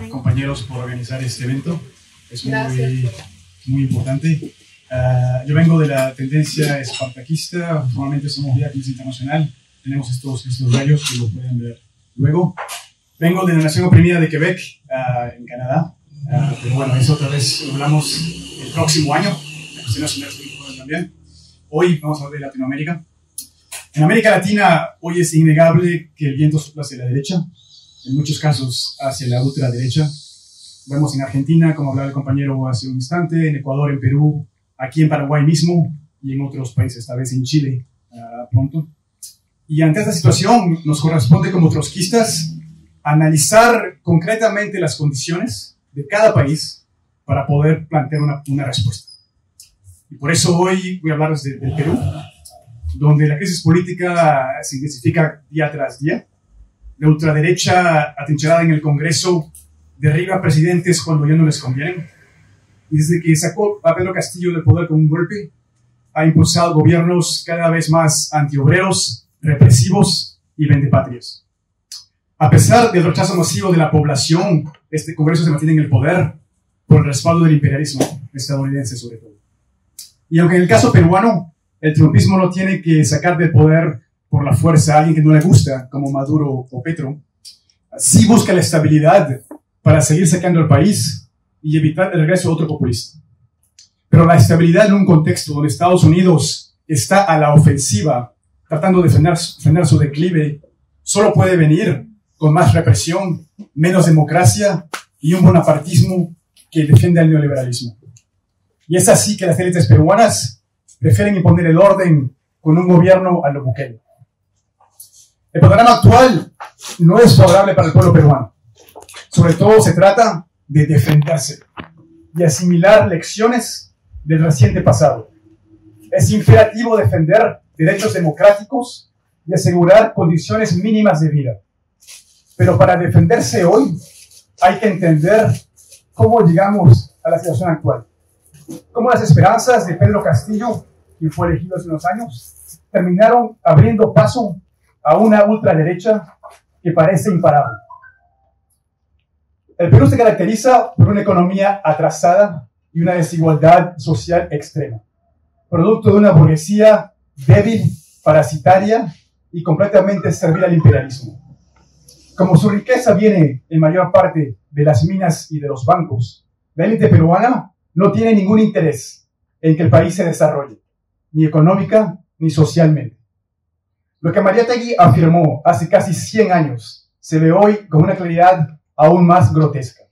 Compañeros, por organizar este evento. Es muy importante. Yo vengo de la tendencia espartaquista. Normalmente somos Vía Cruz Internacional. Tenemos estos rayos que lo pueden ver luego. Vengo de la nación oprimida de Quebec, en Canadá. Pero bueno, eso otra vez hablamos el próximo año. La cuestión nacional es muy importante también. Hoy vamos a hablar de Latinoamérica. En América Latina, hoy es innegable que el viento sopla hacia la derecha, en muchos casos hacia la ultraderecha. Vemos en Argentina, como hablaba el compañero hace un instante, en Ecuador, en Perú, aquí en Paraguay mismo y en otros países, tal vez en Chile pronto. Y ante esta situación nos corresponde como trotskistas analizar concretamente las condiciones de cada país para poder plantear una respuesta. Y por eso hoy voy a hablar del Perú, donde la crisis política se intensifica día tras día. La ultraderecha atrincherada en el Congreso derriba presidentes cuando ya no les convienen. Y desde que sacó a Pedro Castillo del poder con un golpe, ha impulsado gobiernos cada vez más antiobreros, represivos y vendepatrias. A pesar del rechazo masivo de la población, este Congreso se mantiene en el poder por el respaldo del imperialismo estadounidense sobre todo. Y aunque en el caso peruano, el trumpismo no tiene que sacar del poder por la fuerza a alguien que no le gusta, como Maduro o Petro, sí busca la estabilidad para seguir sacando al país y evitar el regreso de otro populista. Pero la estabilidad en un contexto donde Estados Unidos está a la ofensiva, tratando de frenar su declive, solo puede venir con más represión, menos democracia y un bonapartismo que defiende al neoliberalismo. Y es así que las élites peruanas prefieren imponer el orden con un gobierno a lo Bukele. El panorama actual no es favorable para el pueblo peruano. Sobre todo se trata de defenderse y asimilar lecciones del reciente pasado. Es imperativo defender derechos democráticos y asegurar condiciones mínimas de vida. Pero para defenderse hoy hay que entender cómo llegamos a la situación actual. Cómo las esperanzas de Pedro Castillo, quien fue elegido hace unos años, terminaron abriendo paso a una ultraderecha que parece imparable. El Perú se caracteriza por una economía atrasada y una desigualdad social extrema, producto de una burguesía débil, parasitaria y completamente servil al imperialismo. Como su riqueza viene en mayor parte de las minas y de los bancos, la élite peruana no tiene ningún interés en que el país se desarrolle, ni económica ni socialmente. Lo que Mariátegui afirmó hace casi 100 años se ve hoy con una claridad aún más grotesca.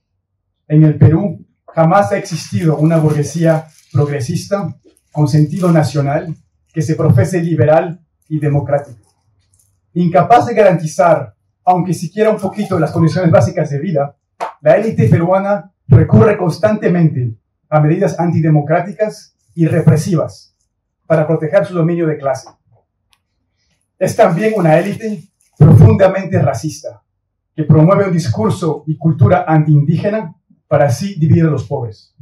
En el Perú jamás ha existido una burguesía progresista con sentido nacional que se profese liberal y democrática. Incapaz de garantizar, aunque siquiera un poquito, las condiciones básicas de vida, la élite peruana recurre constantemente a medidas antidemocráticas y represivas para proteger su dominio de clase. Es también una élite profundamente racista, que promueve un discurso y cultura antiindígena para así dividir a los pobres.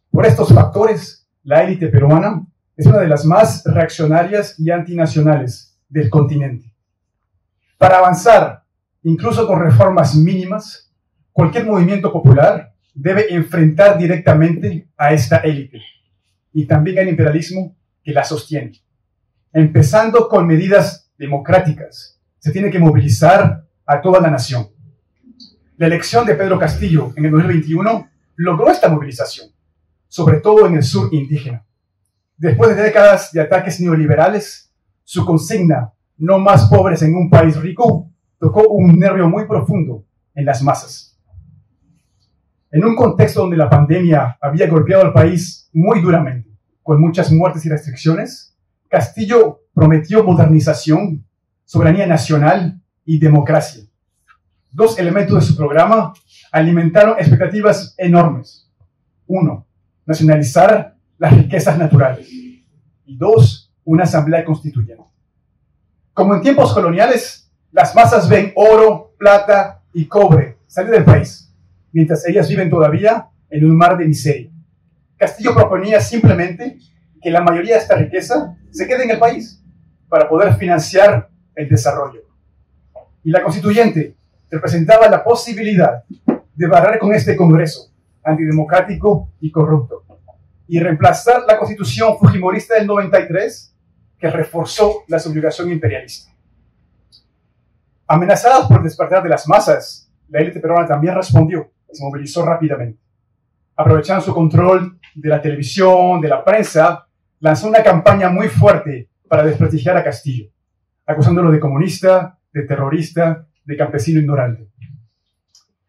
Por estos factores, la élite peruana es una de las más reaccionarias y antinacionales del continente. Para avanzar, incluso con reformas mínimas, cualquier movimiento popular debe enfrentar directamente a esta élite y también al imperialismo que la sostiene. Empezando con medidas democráticas, se tiene que movilizar a toda la nación. La elección de Pedro Castillo en el 2021 logró esta movilización, sobre todo en el sur indígena. Después de décadas de ataques neoliberales, su consigna, no más pobres en un país rico, tocó un nervio muy profundo en las masas. En un contexto donde la pandemia había golpeado al país muy duramente, con muchas muertes y restricciones, Castillo prometió modernización, soberanía nacional y democracia. Dos elementos de su programa alimentaron expectativas enormes. Uno, nacionalizar las riquezas naturales. Y dos, una asamblea constituyente. Como en tiempos coloniales, las masas ven oro, plata y cobre salir del país, mientras ellas viven todavía en un mar de miseria. Castillo proponía simplemente que la mayoría de esta riqueza se quede en el país para poder financiar el desarrollo. Y la constituyente representaba la posibilidad de barrer con este Congreso antidemocrático y corrupto y reemplazar la Constitución fujimorista del 93 que reforzó la subjugación imperialista. Amenazados por el despertar de las masas, la élite peruana también respondió y se movilizó rápidamente. Aprovechando su control de la televisión, de la prensa, lanzó una campaña muy fuerte para desprestigiar a Castillo, acusándolo de comunista, de terrorista, de campesino ignorante.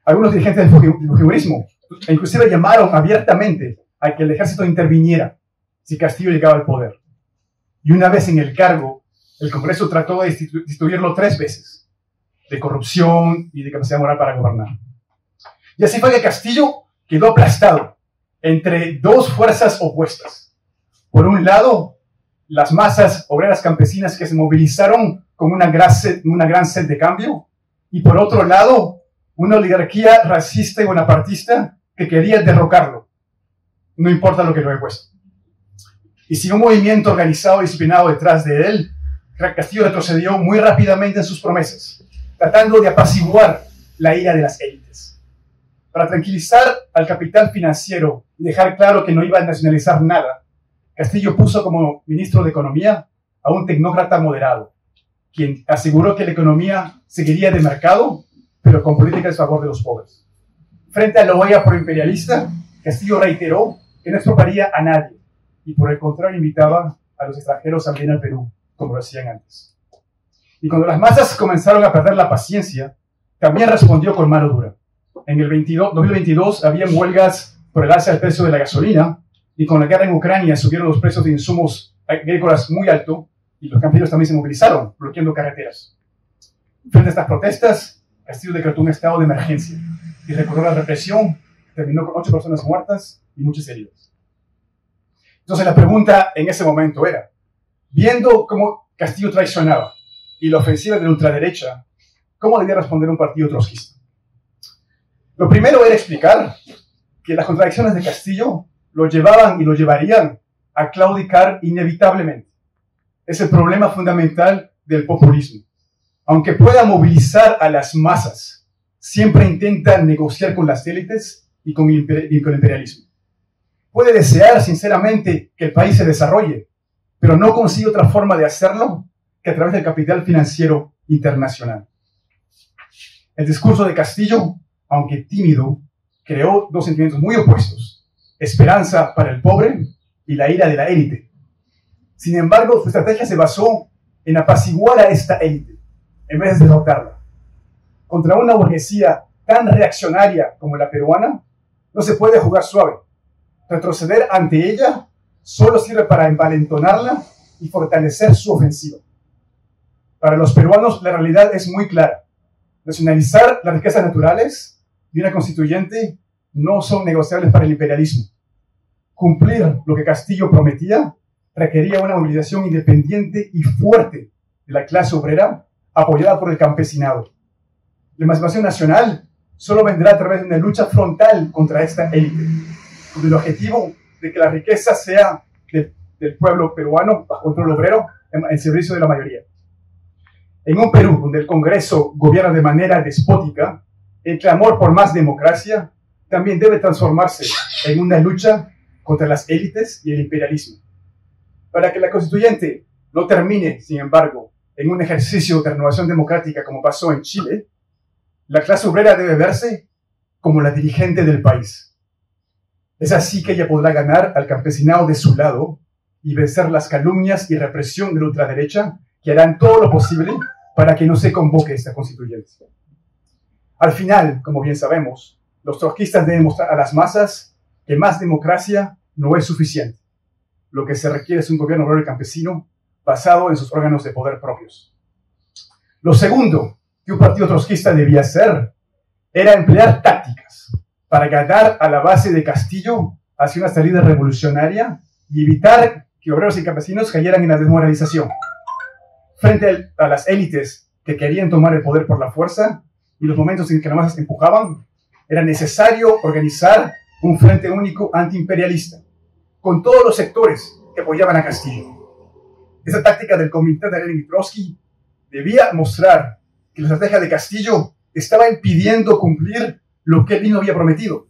Algunos dirigentes del fujimorismo inclusive llamaron abiertamente a que el ejército interviniera si Castillo llegaba al poder. Y una vez en el cargo, el Congreso trató de destituirlo 3 veces, de corrupción y de capacidad moral para gobernar. Y así fue que Castillo quedó aplastado entre 2 fuerzas opuestas. Por un lado, las masas obreras campesinas que se movilizaron con una gran sed de cambio, y por otro lado, una oligarquía racista y bonapartista que quería derrocarlo, no importa lo que lo haya puesto. Y sin un movimiento organizado y disciplinado detrás de él, Castillo retrocedió muy rápidamente en sus promesas, tratando de apaciguar la ira de las élites. Para tranquilizar al capital financiero y dejar claro que no iba a nacionalizar nada, Castillo puso como ministro de Economía a un tecnócrata moderado, quien aseguró que la economía seguiría de mercado, pero con políticas a favor de los pobres. Frente a la olla proimperialista, Castillo reiteró que no expropiaría a nadie y por el contrario invitaba a los extranjeros a venir al Perú, como lo hacían antes. Y cuando las masas comenzaron a perder la paciencia, también respondió con mano dura. En el 2022 había huelgas por el alza del precio de la gasolina y con la guerra en Ucrania subieron los precios de insumos agrícolas muy alto y los campesinos también se movilizaron, bloqueando carreteras. Frente a estas protestas, Castillo decretó un estado de emergencia y recurrió a la represión, terminó con 8 personas muertas y muchos heridos. Entonces la pregunta en ese momento era, viendo cómo Castillo traicionaba y la ofensiva de la ultraderecha, ¿cómo debía responder un partido trotskista? Lo primero era explicar que las contradicciones de Castillo lo llevaban y lo llevarían a claudicar inevitablemente. Es el problema fundamental del populismo. Aunque pueda movilizar a las masas, siempre intenta negociar con las élites y con el imperialismo. Puede desear sinceramente que el país se desarrolle, pero no consigue otra forma de hacerlo que a través del capital financiero internacional. El discurso de Castillo, aunque tímido, creó 2 sentimientos muy opuestos: esperanza para el pobre y la ira de la élite. Sin embargo, su estrategia se basó en apaciguar a esta élite, en vez de derrotarla. Contra una burguesía tan reaccionaria como la peruana, no se puede jugar suave. Retroceder ante ella solo sirve para envalentonarla y fortalecer su ofensiva. Para los peruanos, la realidad es muy clara. Nacionalizar las riquezas naturales de una constituyente no son negociables para el imperialismo. Cumplir lo que Castillo prometía requería una movilización independiente y fuerte de la clase obrera apoyada por el campesinado. La emancipación nacional solo vendrá a través de una lucha frontal contra esta élite, con el objetivo de que la riqueza sea del pueblo peruano bajo control obrero en servicio de la mayoría. En un Perú donde el Congreso gobierna de manera despótica, el clamor por más democracia también debe transformarse en una lucha contra las élites y el imperialismo. Para que la constituyente no termine, sin embargo, en un ejercicio de renovación democrática como pasó en Chile, la clase obrera debe verse como la dirigente del país. Es así que ella podrá ganar al campesinado de su lado y vencer las calumnias y represión de la ultraderecha que harán todo lo posible para que no se convoque esta constituyente. Al final, como bien sabemos, los trotskistas deben mostrar a las masas que más democracia no es suficiente. Lo que se requiere es un gobierno obrero y campesino basado en sus órganos de poder propios. Lo segundo que un partido trotskista debía hacer era emplear tácticas para ganar a la base de Castillo hacia una salida revolucionaria y evitar que obreros y campesinos cayeran en la desmoralización. Frente a las élites que querían tomar el poder por la fuerza y los momentos en que las masas empujaban, era necesario organizar un frente único antiimperialista, con todos los sectores que apoyaban a Castillo. Esa táctica del comité de Lenin y Trotsky debía mostrar que la estrategia de Castillo estaba impidiendo cumplir lo que él mismo había prometido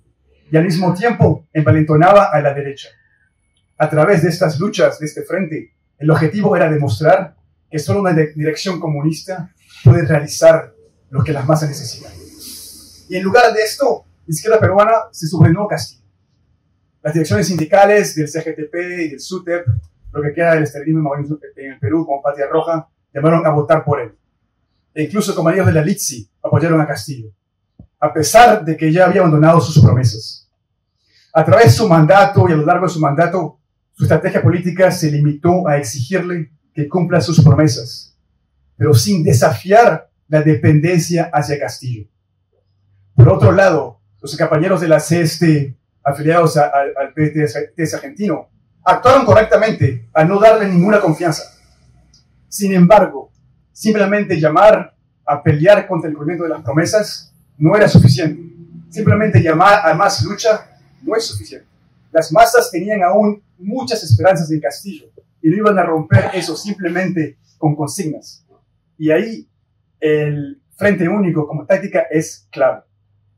y al mismo tiempo envalentonaba a la derecha. A través de estas luchas, de este frente, el objetivo era demostrar que solo una dirección comunista puede realizar lo que las masas necesitan. Y en lugar de esto, la izquierda peruana se subordinó a Castillo. Las direcciones sindicales del CGTP y del SUTEP, lo que queda del estalinismo en el Perú como Patria Roja, llamaron a votar por él. E incluso compañeros de la LITSI apoyaron a Castillo, a pesar de que ya había abandonado sus promesas. A través de su mandato y a lo largo de su mandato, su estrategia política se limitó a exigirle que cumpla sus promesas, pero sin desafiar la dependencia hacia Castillo. Por otro lado, los compañeros de la CESTE afiliados al PTS argentino actuaron correctamente al no darle ninguna confianza. Sin embargo, simplemente llamar a pelear contra el cumplimiento de las promesas no era suficiente. Simplemente llamar a más lucha no es suficiente. Las masas tenían aún muchas esperanzas en Castillo y no iban a romper eso simplemente con consignas. Y ahí el Frente Único como táctica es clave.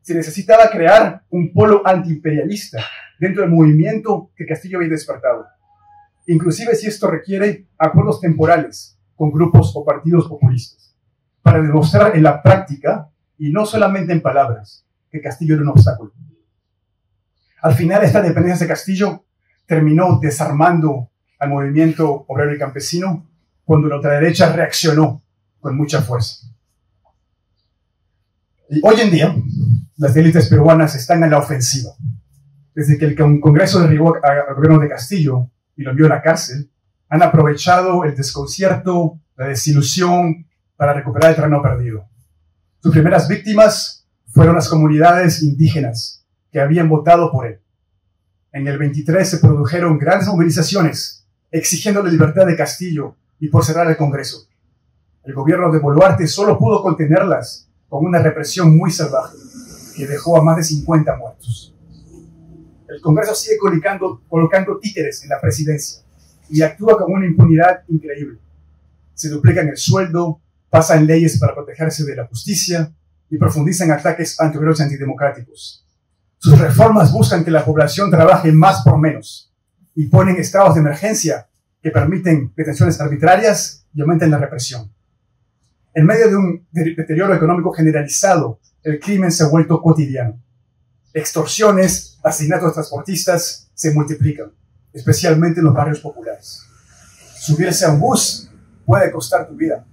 Se necesitaba crear un polo antiimperialista dentro del movimiento que Castillo había despertado. Inclusive si esto requiere acuerdos temporales con grupos o partidos populistas, para demostrar en la práctica, y no solamente en palabras, que Castillo era un obstáculo. Al final, esta dependencia de Castillo terminó desarmando al movimiento obrero y campesino cuando la ultraderecha reaccionó con mucha fuerza. Y hoy en día, las élites peruanas están en la ofensiva. Desde que el Congreso derribó al gobierno de Castillo y lo envió a la cárcel, han aprovechado el desconcierto, la desilusión para recuperar el terreno perdido. Sus primeras víctimas fueron las comunidades indígenas que habían votado por él. En el 23 se produjeron grandes movilizaciones exigiendo la libertad de Castillo y por cerrar el Congreso. El gobierno de Boluarte solo pudo contenerlas con una represión muy salvaje que dejó a más de 50 muertos. El Congreso sigue colocando títeres en la presidencia y actúa con una impunidad increíble. Se duplican el sueldo, pasan leyes para protegerse de la justicia y profundizan ataques antiobreros y antidemocráticos. Sus reformas buscan que la población trabaje más por menos y ponen estados de emergencia que permiten detenciones arbitrarias y aumentan la represión. En medio de un deterioro económico generalizado, el crimen se ha vuelto cotidiano. Extorsiones, asesinatos de transportistas se multiplican, especialmente en los barrios populares. Subirse a un bus puede costar tu vida.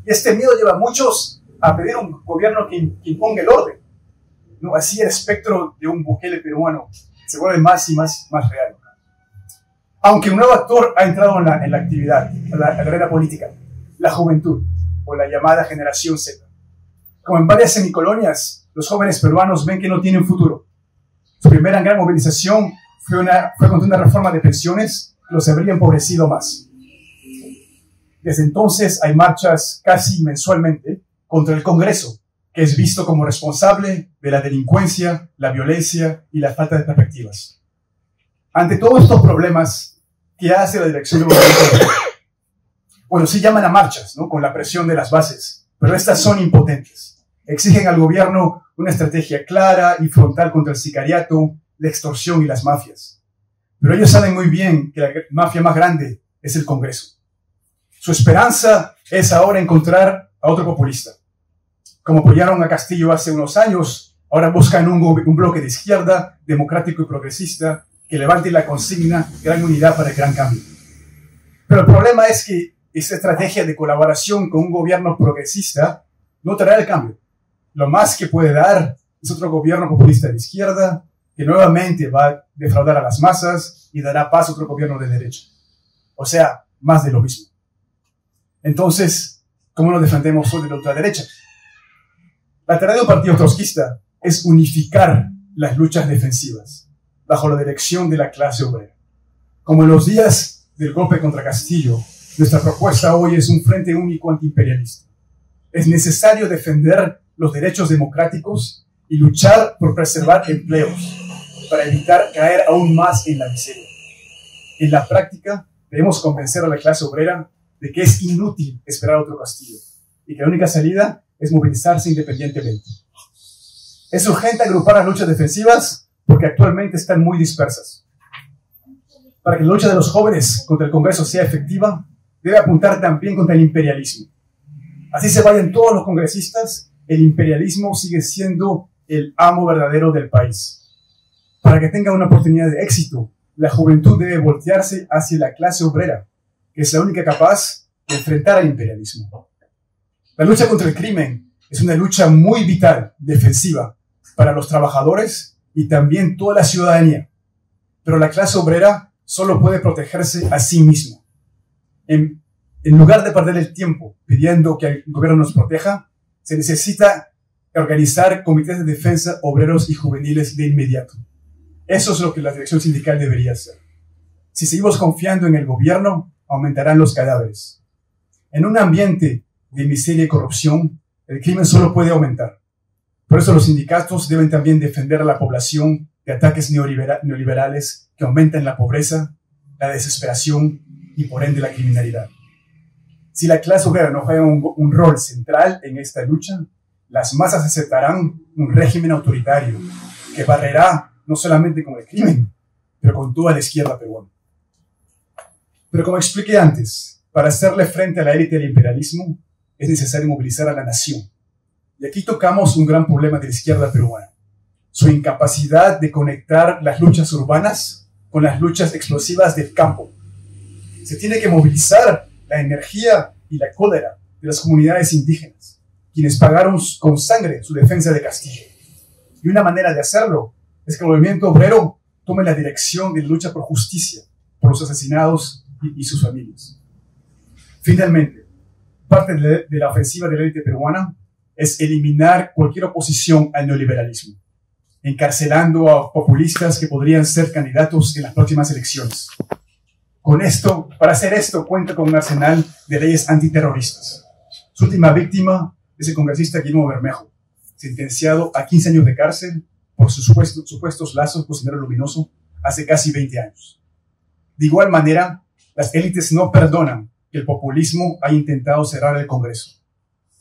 Y este miedo lleva a muchos a pedir un gobierno que imponga el orden. ¿No? Así el espectro de un Bukele peruano se vuelve más y más real. Aunque un nuevo actor ha entrado en la actividad, en la carrera política, la juventud, o la llamada generación Z. Como en varias semicolonias, los jóvenes peruanos ven que no tienen futuro. Su primera gran movilización fue contra una reforma de pensiones que los habría empobrecido más. Desde entonces hay marchas casi mensualmente contra el Congreso, que es visto como responsable de la delincuencia, la violencia y la falta de perspectivas. Ante todos estos problemas, ¿qué hace la dirección del movimiento? Bueno, sí llaman a marchas, ¿no? Con la presión de las bases, pero estas son impotentes. Exigen al gobierno una estrategia clara y frontal contra el sicariato, la extorsión y las mafias. Pero ellos saben muy bien que la mafia más grande es el Congreso. Su esperanza es ahora encontrar a otro populista. Como apoyaron a Castillo hace unos años, ahora buscan un bloque de izquierda, democrático y progresista, que levante la consigna Gran Unidad para el Gran Cambio. Pero el problema es que esta estrategia de colaboración con un gobierno progresista no traerá el cambio. Lo más que puede dar es otro gobierno populista de izquierda que nuevamente va a defraudar a las masas y dará paso a otro gobierno de derecha. O sea, más de lo mismo. Entonces, ¿cómo nos defendemos hoy de la ultraderecha? La tarea de un partido trotskista es unificar las luchas defensivas bajo la dirección de la clase obrera. Como en los días del golpe contra Castillo, nuestra propuesta hoy es un frente único antiimperialista. Es necesario defender los derechos democráticos y luchar por preservar empleos para evitar caer aún más en la miseria. En la práctica, debemos convencer a la clase obrera de que es inútil esperar otro Castillo y que la única salida es movilizarse independientemente. Es urgente agrupar las luchas defensivas porque actualmente están muy dispersas. Para que la lucha de los jóvenes contra el Congreso sea efectiva, debe apuntar también contra el imperialismo. Así se vayan todos los congresistas, el imperialismo sigue siendo el amo verdadero del país. Para que tenga una oportunidad de éxito, la juventud debe voltearse hacia la clase obrera, que es la única capaz de enfrentar al imperialismo. La lucha contra el crimen es una lucha muy vital, defensiva, para los trabajadores y también toda la ciudadanía. Pero la clase obrera solo puede protegerse a sí misma. En lugar de perder el tiempo pidiendo que el gobierno nos proteja, se necesita organizar comités de defensa obreros y juveniles de inmediato. Eso es lo que la dirección sindical debería hacer. Si seguimos confiando en el gobierno, aumentarán los cadáveres. En un ambiente de miseria y corrupción, el crimen solo puede aumentar. Por eso los sindicatos deben también defender a la población de ataques neoliberales que aumentan la pobreza, la desesperación y por ende la criminalidad. Si la clase obrera no juega un rol central en esta lucha, las masas aceptarán un régimen autoritario que barrerá no solamente con el crimen, pero con toda la izquierda peruana. Pero como expliqué antes, para hacerle frente a la élite del imperialismo, es necesario movilizar a la nación. Y aquí tocamos un gran problema de la izquierda peruana: su incapacidad de conectar las luchas urbanas con las luchas explosivas del campo. Se tiene que movilizar la energía y la cólera de las comunidades indígenas, quienes pagaron con sangre su defensa de Castillo. Y una manera de hacerlo es que el movimiento obrero tome la dirección de la lucha por justicia, por los asesinados y sus familias. Finalmente, parte de la ofensiva de la élite peruana es eliminar cualquier oposición al neoliberalismo, encarcelando a populistas que podrían ser candidatos en las próximas elecciones. Para hacer esto, cuenta con un arsenal de leyes antiterroristas. Su última víctima es el congresista Guillermo Bermejo, sentenciado a 15 años de cárcel por sus supuestos lazos con Sendero Luminoso hace casi 20 años. De igual manera, las élites no perdonan que el populismo haya intentado cerrar el Congreso.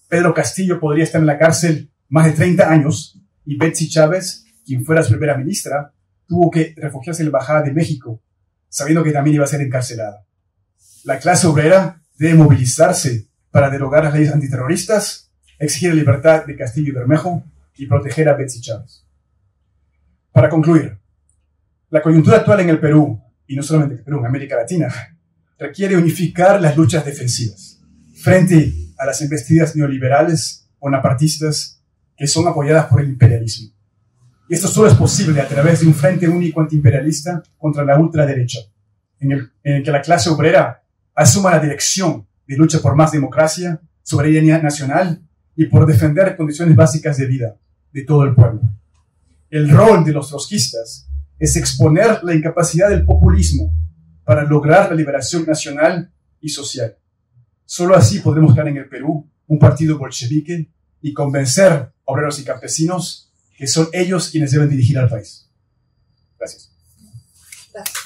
Pedro Castillo podría estar en la cárcel más de 30 años y Betsy Chávez, quien fuera su primera ministra, tuvo que refugiarse en la Embajada de México, sabiendo que también iba a ser encarcelada. La clase obrera debe movilizarse para derogar las leyes antiterroristas, exigir la libertad de Castillo y Bermejo y proteger a Betsy Chávez. Para concluir, la coyuntura actual en el Perú, y no solamente en el Perú, en América Latina, requiere unificar las luchas defensivas frente a las embestidas neoliberales bonapartistas que son apoyadas por el imperialismo. Y esto solo es posible a través de un frente único antiimperialista contra la ultraderecha, en el que la clase obrera asuma la dirección de lucha por más democracia, soberanía nacional y por defender condiciones básicas de vida de todo el pueblo. El rol de los trotskistas es exponer la incapacidad del populismo para lograr la liberación nacional y social. Solo así podremos crear en el Perú un partido bolchevique y convencer a obreros y campesinos que son ellos quienes deben dirigir al país. Gracias. Gracias.